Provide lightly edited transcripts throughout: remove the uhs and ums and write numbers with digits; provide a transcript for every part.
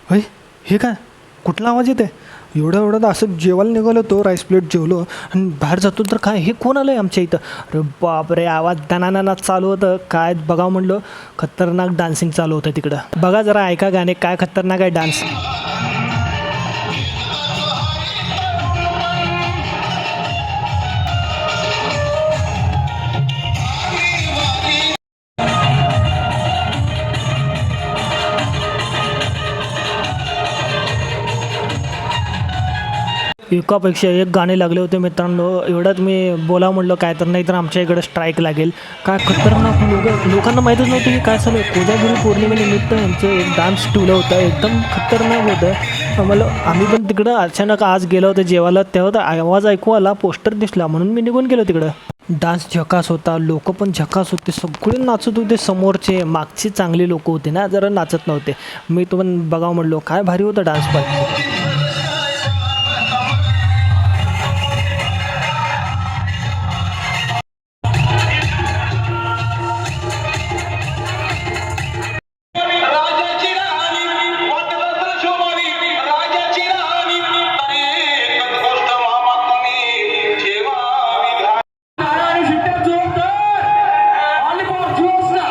होय, हे काय कुठला आवाज येते? एवढं एवढं तर असं जेवायला निघालो तो राईस प्लेट जेवलो आणि बाहेर जातो तर काय हे कोण आलं आहे आमच्या इथं? अरे बापरे, आवाज दणानानात चालू होतं. काय बघावं म्हणलं, खतरनाक डान्सिंग चालू होतं तिकडं. बघा जरा, ऐका गाणे, काय खतरनाक आहे डान्स. एकापेक्षा एक गाणे लागले होते मित्रांनो. एवढ्यात मी बोला म्हणलं काय तर, नाही तर आमच्या इकडे स्ट्राईक लागेल. काय खतरनाक लोकांना माहीतच नव्हतं की काय चालू आहे. कोजागिरी पौर्णिमेनिमित्त यांचं एक डान्स ठेवलं होतं, एकदम खतरनाक होतं. आम्हाला, आम्ही पण तिकडं अचानक आज गेलो होतो जेवायला, तेव्हा तर आवाज ऐकू आला, पोस्टर दिसला म्हणून मी निघून गेलो तिकडं. डान्स झकास होता, लोक पण झकास होते, सगळे नाचत होते. समोरचे मागचे चांगले लोक होते ना, जरा नाचत नव्हते. मी तो पण बघावं म्हणलो, काय भारी होता डान्स पण. राजाची राणी वाटलं शोभावी राजाची राणी अरे एकच गोष्ट मामा तुम्ही ठेवावी आणि शिट्ट्या जोरदार आणि मग जोशला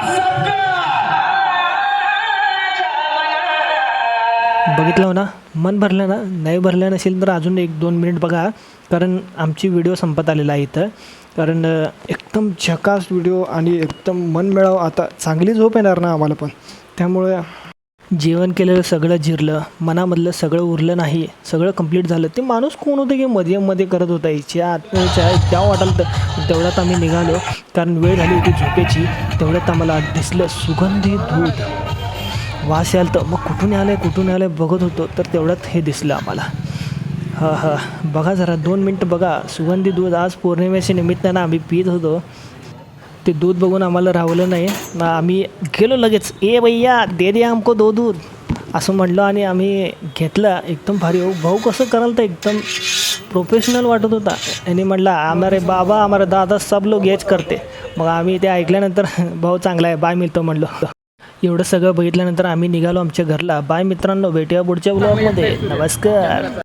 बघितलं ना, मन भरलं ना? नाही भरलं नसेल तर अजून 1-2 मिनिट बघा, कारण आमची व्हिडिओ संपत आलेला आहे इथं. कारण एकदम झकास व्हिडिओ आणि एकदम मन मिळावं. आता चांगली झोप येणार ना आम्हाला पण, त्यामुळे जेवण केलेलं सगळं जिरलं, मनामधलं सगळं उरलं नाही, सगळं कंप्लीट झालं. ते माणूस कोण होतं की मध्ये करत होता हिच्या आत्म्याच्या त्या वाटायला. तर तेवढ्यात आम्ही निघालो, कारण वेळ झाली होती झोपेची. तेवढ्यात आम्हाला दिसलं सुगंधी दूध, वास यायला. तर मग कुठून आलं बघत होतो, तर तेवढ्यात हे दिसलं आम्हाला. हां, बघा जरा 2 मिनटं बघा. सुगंधी दूध आज पौर्णिमेच्या निमित्तानं आम्ही पित होतो. ते दूध बघून आम्हाला राहिलं नाही ना, आम्ही गेलो लगेच, ए भैया दे दे हमको 2 दूध असं म्हटलं आणि आम्ही घेतलं. एकदम भारी हो भाऊ, कसं कराल तर एकदम प्रोफेशनल वाटत होता. आणि म्हटलं हमारे बाबा हमारे दादा सब लोग हेच करते. मग आम्ही ते ऐकल्यानंतर भाऊ चांगला आहे, बाय मिळतो म्हटलं. एवढं सगळं बघितल्यानंतर आम्ही निघालो आमच्या घरला. बाय मित्रांनो, भेटूया पुढच्या ब्लॉगमध्ये. नमस्कार.